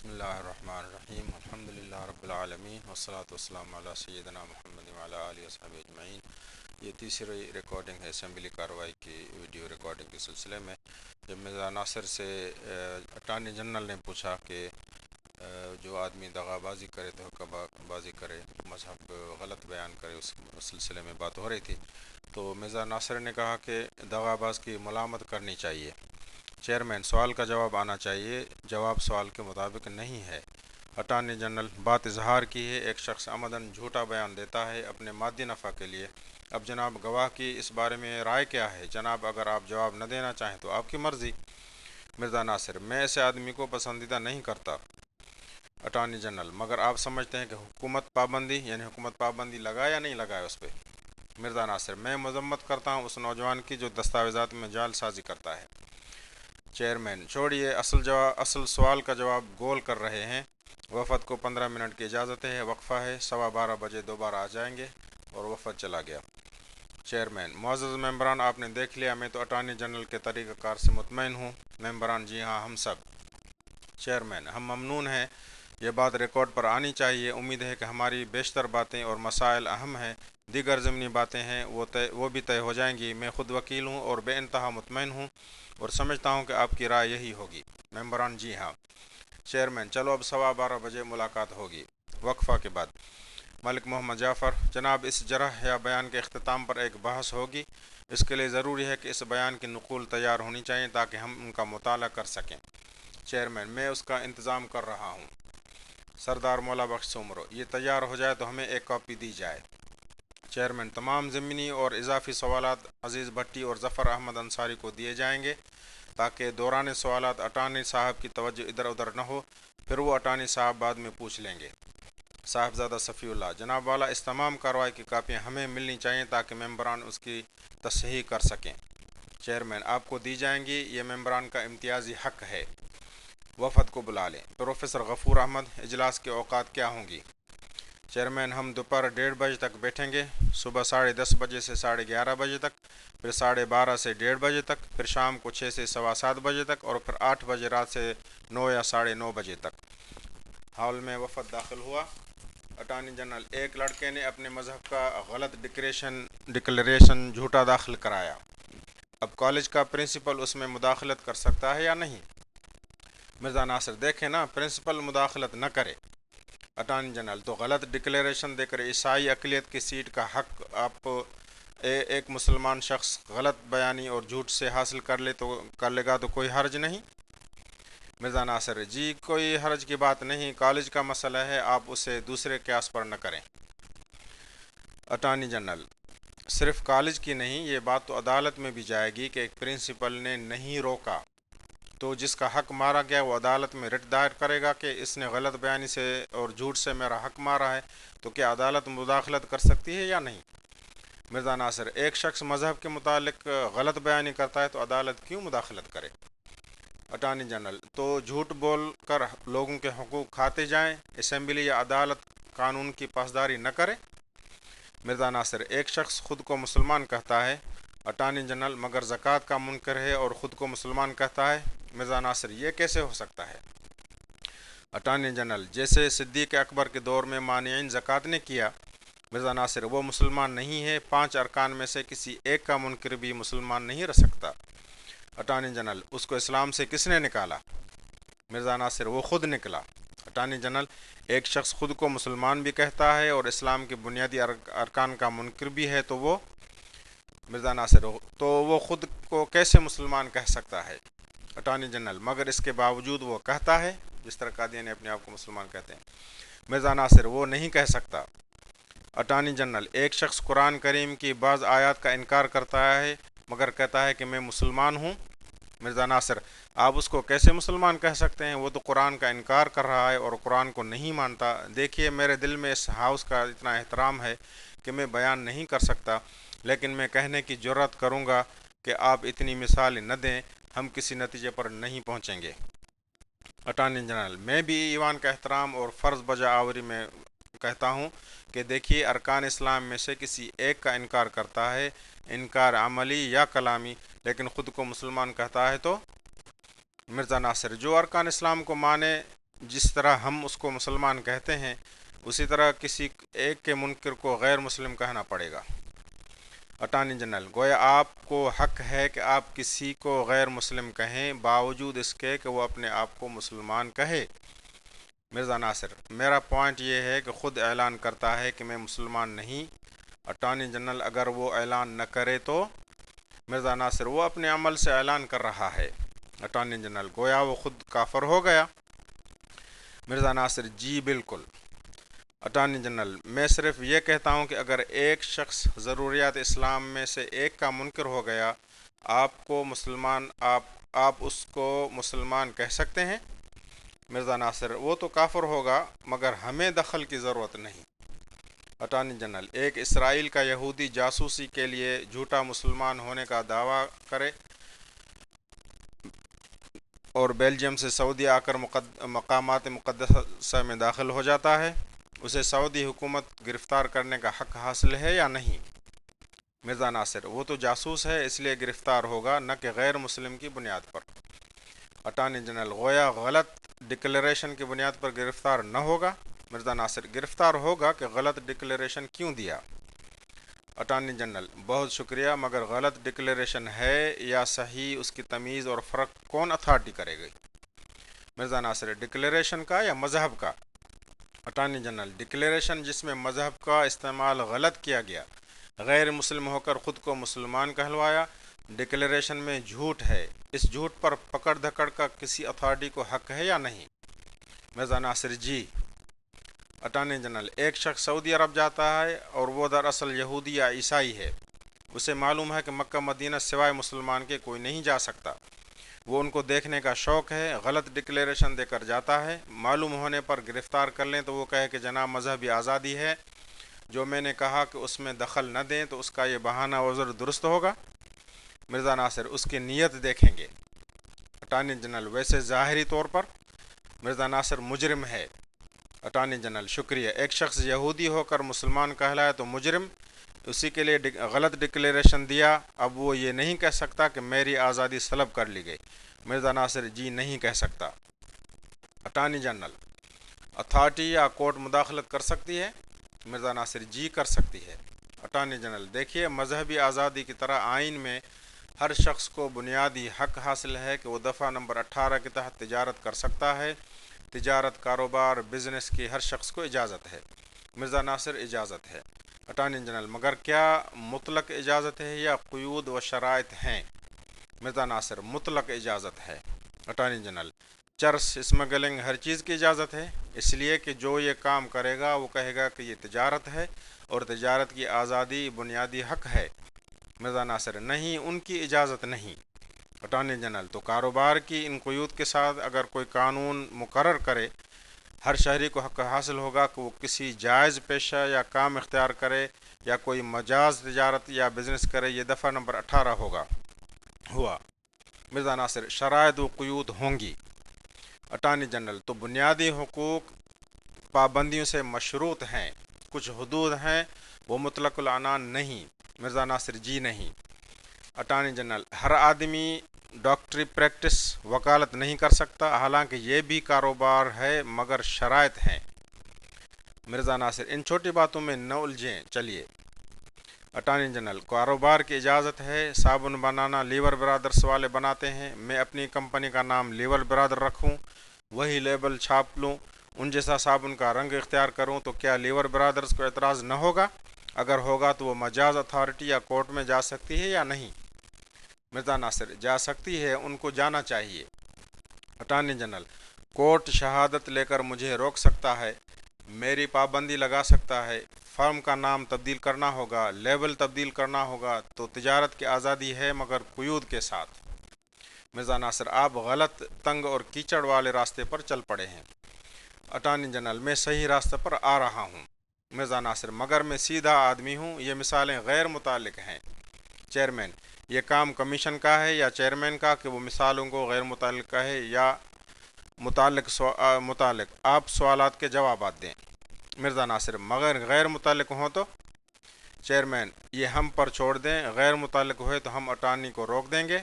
بسم اللہ الرحمن الرحیم الحمدللہ رب العالمین والصلاة والسلام علی سیدنا محمد وعلی آلہ وصحبہ اجمعین۔ یہ تیسری ریکارڈنگ ہے اسمبلی کارروائی کی ویڈیو ریکارڈنگ کے سلسلے میں، جب مرزا ناصر سے اٹارنی جنرل نے پوچھا کہ جو آدمی دغا بازی کرے تو حقہ بازی کرے، مذہب غلط بیان کرے، اس سلسلے میں بات ہو رہی تھی، تو مرزا ناصر نے کہا کہ دغا باز کی ملامت کرنی چاہیے، چیئرمین سوال کا جواب آنا چاہیے، جواب سوال کے مطابق نہیں ہے۔ اٹارنی جنرل بات اظہار کی ہے، ایک شخص عمدن جھوٹا بیان دیتا ہے اپنے مادی نفع کے لیے۔ اب جناب گواہ کی اس بارے میں رائے کیا ہے؟ جناب اگر آپ جواب نہ دینا چاہیں تو آپ کی مرضی۔ مرزا ناصر: میں ایسے آدمی کو پسندیدہ نہیں کرتا۔ اٹارنی جنرل: مگر آپ سمجھتے ہیں کہ حکومت پابندی یعنی حکومت پابندی لگائے یا نہیں لگائے اس پہ؟ مرزا ناصر: میں مذمت کرتا ہوں اس نوجوان کی جو دستاویزات میں جعل سازی کرتا ہے۔ چیئرمین: چھوڑیے، اصل سوال کا جواب گول کر رہے ہیں۔ وفد کو 15 منٹ کی اجازت ہے، وقفہ ہے، 12:15 بجے دوبارہ آ جائیں گے۔ اور وفد چلا گیا۔ چیئرمین: معزز ممبران، آپ نے دیکھ لیا، میں تو اٹارنی جنرل کے طریقہ کار سے مطمئن ہوں۔ ممبران: جی ہاں، ہم سب۔ چیئرمین: ہم ممنون ہیں، یہ بات ریکارڈ پر آنی چاہیے۔ امید ہے کہ ہماری بیشتر باتیں اور مسائل اہم ہیں، دیگر ضمنی باتیں ہیں وہ بھی طے ہو جائیں گی۔ میں خود وکیل ہوں اور بے انتہا مطمئن ہوں اور سمجھتا ہوں کہ آپ کی رائے یہی ہوگی۔ ممبران: جی ہاں۔ چیئرمین: چلو اب 12:15 بجے ملاقات ہوگی۔ وقفہ کے بعد ملک محمد جعفر: جناب، اس جرح یا بیان کے اختتام پر ایک بحث ہوگی، اس کے لیے ضروری ہے کہ اس بیان کی نقول تیار ہونی چاہیے تاکہ ہم ان کا مطالعہ کر سکیں۔ چیئرمین: میں اس کا انتظام کر رہا ہوں۔ سردار مولا بخش سومرو: یہ تیار ہو جائے تو ہمیں ایک کاپی دی جائے۔ چیئرمین: تمام ضمنی اور اضافی سوالات عزیز بھٹی اور ظفر احمد انصاری کو دیے جائیں گے تاکہ دوران سوالات اٹارنی صاحب کی توجہ ادھر ادھر نہ ہو، پھر وہ اٹارنی صاحب بعد میں پوچھ لیں گے۔ صاحبزادہ صفی اللہ: جناب والا، اس تمام کارروائی کی کاپیاں ہمیں ملنی چاہیے تاکہ ممبران اس کی تصحیح کر سکیں۔ چیئرمین: آپ کو دی جائیں گی، یہ ممبران کا امتیازی حق ہے۔ وفد کو بلا لیں۔ پروفیسر غفور احمد: اجلاس کے اوقات کیا ہوں گی؟ چیئرمین: ہم دوپہر 1:30 بجے تک بیٹھیں گے، صبح 10:30 بجے سے 11:30 بجے تک، پھر 12:30 سے 1:30 بجے تک، پھر شام کو 6 سے 7:15 بجے تک، اور پھر 8 بجے رات سے 9 یا 9:30 بجے تک۔ ہال میں وفد داخل ہوا۔ اٹارنی جنرل: ایک لڑکے نے اپنے مذہب کا غلط ڈکلریشن جھوٹا داخل کرایا، اب کالج کا پرنسپل اس میں مداخلت کر سکتا ہے یا نہیں؟ مرزا ناصر: دیکھیں نا، پرنسپل مداخلت نہ کرے۔ اٹارنی جنرل: تو غلط ڈکلیریشن دے کر عیسائی اقلیت کی سیٹ کا حق آپ ایک مسلمان شخص غلط بیانی اور جھوٹ سے حاصل کر لے گا تو کوئی حرج نہیں؟ مرزا ناصر: جی کوئی حرج کی بات نہیں، کالج کا مسئلہ ہے، آپ اسے دوسرے قیاس پر نہ کریں۔ اٹارنی جنرل: صرف کالج کی نہیں، یہ بات تو عدالت میں بھی جائے گی کہ ایک پرنسپل نے نہیں روکا تو جس کا حق مارا گیا وہ عدالت میں رٹ دائر کرے گا کہ اس نے غلط بیانی سے اور جھوٹ سے میرا حق مارا ہے، تو کیا عدالت مداخلت کر سکتی ہے یا نہیں؟ مرزا ناصر: ایک شخص مذہب کے متعلق غلط بیانی کرتا ہے تو عدالت کیوں مداخلت کرے؟ اٹارنی جنرل: تو جھوٹ بول کر لوگوں کے حقوق کھاتے جائیں، اسمبلی یا عدالت قانون کی پاسداری نہ کرے؟ مرزا ناصر: ایک شخص خود کو مسلمان کہتا ہے۔ اٹارنی جنرل: مگر زکوٰۃ کا منکر ہے اور خود کو مسلمان کہتا ہے۔ مرزا ناصر: یہ کیسے ہو سکتا ہے؟ اٹارنی جنرل: جیسے صدیق اکبر کے دور میں مانعین زکوٰۃ نے کیا۔ مرزا ناصر: وہ مسلمان نہیں ہے، 5 ارکان میں سے کسی ایک کا منکر بھی مسلمان نہیں رہ سکتا۔ اٹارنی جنرل: اس کو اسلام سے کس نے نکالا؟ مرزا ناصر: وہ خود نکلا۔ اٹارنی جنرل: ایک شخص خود کو مسلمان بھی کہتا ہے اور اسلام کے بنیادی ارکان کا منکر بھی ہے تو وہ؟ مرزا ناصر: تو وہ خود کو کیسے مسلمان کہہ سکتا ہے؟ اٹارنی جنرل: مگر اس کے باوجود وہ کہتا ہے، جس طرح قادیانی اپنے آپ کو مسلمان کہتے ہیں۔ مرزا ناصر: وہ نہیں کہہ سکتا۔ اٹارنی جنرل: ایک شخص قرآن کریم کی بعض آیات کا انکار کرتا ہے مگر کہتا ہے کہ میں مسلمان ہوں۔ مرزا ناصر: آپ اس کو کیسے مسلمان کہہ سکتے ہیں؟ وہ تو قرآن کا انکار کر رہا ہے اور قرآن کو نہیں مانتا۔ دیکھیے، میرے دل میں اس ہاؤس کا اتنا احترام ہے کہ میں بیان نہیں کر سکتا، لیکن میں کہنے کی جرات کروں گا کہ آپ اتنی مثالیں نہ دیں، ہم کسی نتیجے پر نہیں پہنچیں گے۔ اٹارنی جنرل: میں بھی ایوان کا احترام اور فرض بجا آوری میں کہتا ہوں کہ دیکھیے، ارکان اسلام میں سے کسی ایک کا انکار کرتا ہے، انکار عملی یا کلامی، لیکن خود کو مسلمان کہتا ہے تو؟ مرزا ناصر: جو ارکان اسلام کو مانے جس طرح ہم اس کو مسلمان کہتے ہیں اسی طرح کسی ایک کے منکر کو غیر مسلم کہنا پڑے گا۔ اٹارنی جنرل: گویا آپ کو حق ہے کہ آپ کسی کو غیر مسلم کہیں باوجود اس کے کہ وہ اپنے آپ کو مسلمان کہے۔ مرزا ناصر: میرا پوائنٹ یہ ہے کہ خود اعلان کرتا ہے کہ میں مسلمان نہیں۔ اٹارنی جنرل: اگر وہ اعلان نہ کرے تو؟ مرزا ناصر: وہ اپنے عمل سے اعلان کر رہا ہے۔ اٹارنی جنرل: گویا وہ خود کافر ہو گیا؟ مرزا ناصر: جی بالکل۔ اٹارنی جنرل: میں صرف یہ کہتا ہوں کہ اگر ایک شخص ضروریات اسلام میں سے ایک کا منکر ہو گیا آپ اس کو مسلمان کہہ سکتے ہیں؟ مرزا ناصر: وہ تو کافر ہوگا مگر ہمیں دخل کی ضرورت نہیں۔ اٹارنی جنرل: ایک اسرائیل کا یہودی جاسوسی کے لیے جھوٹا مسلمان ہونے کا دعویٰ کرے اور بیلجیم سے سعودی آ کر مقامات مقدسہ میں داخل ہو جاتا ہے، اسے سعودی حکومت گرفتار کرنے کا حق حاصل ہے یا نہیں؟ مرزا ناصر: وہ تو جاسوس ہے اس لیے گرفتار ہوگا نہ کہ غیر مسلم کی بنیاد پر۔ اٹارنی جنرل: گویا غلط ڈکلیریشن کی بنیاد پر گرفتار نہ ہوگا؟ مرزا ناصر: گرفتار ہوگا کہ غلط ڈکلیریشن کیوں دیا؟ اٹارنی جنرل: بہت شکریہ، مگر غلط ڈکلیریشن ہے یا صحیح اس کی تمیز اور فرق کون اتھارٹی کرے گی؟ مرزا ناصر: ڈکلیریشن کا یا مذہب کا؟ اٹارنی جنرل: ڈکلیریشن جس میں مذہب کا استعمال غلط کیا گیا، غیر مسلم ہو کر خود کو مسلمان کہلوایا، ڈکلیریشن میں جھوٹ ہے، اس جھوٹ پر پکڑ دھکڑ کا کسی اتھارٹی کو حق ہے یا نہیں؟ مرزا ناصر: جی۔ اٹارنی جنرل: ایک شخص سعودی عرب جاتا ہے اور وہ دراصل یہودی یا عیسائی ہے، اسے معلوم ہے کہ مکہ مدینہ سوائے مسلمان کے کوئی نہیں جا سکتا، وہ ان کو دیکھنے کا شوق ہے، غلط ڈکلیریشن دے کر جاتا ہے، معلوم ہونے پر گرفتار کر لیں تو وہ کہے کہ جناب مذہبی آزادی ہے، جو میں نے کہا کہ اس میں دخل نہ دیں، تو اس کا یہ بہانہ عذر درست ہوگا؟ مرزا ناصر: اس کی نیت دیکھیں گے۔ اٹارنی جنرل: ویسے ظاہری طور پر؟ مرزا ناصر: مجرم ہے۔ اٹارنی جنرل: شکریہ۔ ایک شخص یہودی ہو کر مسلمان کہلایا تو مجرم، اسی کے لیے غلط ڈکلیریشن دیا، اب وہ یہ نہیں کہہ سکتا کہ میری آزادی سلب کر لی گئی۔ مرزا ناصر: جی نہیں کہہ سکتا۔ اٹارنی جنرل: اتھارٹی یا کورٹ مداخلت کر سکتی ہے؟ مرزا ناصر: جی کر سکتی ہے۔ اٹارنی جنرل: دیکھیے، مذہبی آزادی کی طرح آئین میں ہر شخص کو بنیادی حق حاصل ہے کہ وہ دفعہ نمبر 18 کے تحت تجارت کر سکتا ہے، تجارت، کاروبار، بزنس کی ہر شخص کو اجازت ہے۔ مرزا ناصر: اجازت ہے۔ اٹارنی جنرل: مگر کیا مطلق اجازت ہے یا قیود و شرائط ہیں؟ مرزا ناصر: مطلق اجازت ہے۔ اٹارنی جنرل: چرس، اسمگلنگ، ہر چیز کی اجازت ہے، اس لیے کہ جو یہ کام کرے گا وہ کہے گا کہ یہ تجارت ہے اور تجارت کی آزادی بنیادی حق ہے۔ مرزا ناصر: نہیں، ان کی اجازت نہیں۔ اٹارنی جنرل: تو کاروبار کی ان قیود کے ساتھ اگر کوئی قانون مقرر کرے، ہر شہری کو حق حاصل ہوگا کہ وہ کسی جائز پیشہ یا کام اختیار کرے یا کوئی مجاز تجارت یا بزنس کرے، یہ دفعہ نمبر 18 ہوا۔ مرزا ناصر: شرائط و قیود ہوں گی۔ اٹارنی جنرل: تو بنیادی حقوق پابندیوں سے مشروط ہیں، کچھ حدود ہیں، وہ مطلق العنان نہیں؟ مرزا ناصر: جی نہیں۔ اٹارنی جنرل: ہر آدمی ڈاکٹری پریکٹس وکالت نہیں کر سکتا، حالانکہ یہ بھی کاروبار ہے، مگر شرائط ہیں۔ مرزا ناصر: ان چھوٹی باتوں میں نہ الجھیں، چلیے۔ اٹارنی جنرل: کاروبار کی اجازت ہے، صابن بنانا لیور برادرز والے بناتے ہیں، میں اپنی کمپنی کا نام لیور برادر رکھوں، وہی لیبل چھاپ لوں، ان جیسا صابن کا رنگ اختیار کروں، تو کیا لیور برادرز کو اعتراض نہ ہوگا؟ اگر ہوگا تو وہ مجاز اتھارٹی یا کورٹ میں جا سکتی ہے یا نہیں؟ مرزا ناصر: جا سکتی ہے، ان کو جانا چاہیے۔ اٹارنی جنرل: کورٹ شہادت لے کر مجھے روک سکتا ہے، میری پابندی لگا سکتا ہے، فرم کا نام تبدیل کرنا ہوگا، لیبل تبدیل کرنا ہوگا، تو تجارت کی آزادی ہے مگر قیود کے ساتھ۔ مرزا ناصر: آپ غلط، تنگ اور کیچڑ والے راستے پر چل پڑے ہیں۔ اٹارنی جنرل: میں صحیح راستے پر آ رہا ہوں۔ مرزا ناصر: مگر میں سیدھا آدمی ہوں، یہ مثالیں غیر متعلق ہیں۔ چیئرمین: یہ کام کمیشن کا ہے یا چیئرمین کا کہ وہ مثالوں کو غیر متعلق کہے یا متعلق؟ آپ سوالات کے جوابات دیں۔ مرزا ناصر: مگر غیر متعلق ہوں تو؟ چیئرمین: یہ ہم پر چھوڑ دیں، غیر متعلق ہوئے تو ہم اٹارنی کو روک دیں گے۔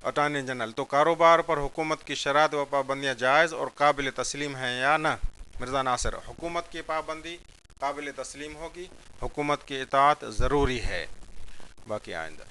اٹارنی جنرل، تو کاروبار پر حکومت کی شرائط و پابندیاں جائز اور قابل تسلیم ہیں یا نہ؟ مرزا ناصر: حکومت کی پابندی قابل تسلیم ہوگی، حکومت کی اطاعت ضروری ہے، باقی آئندہ۔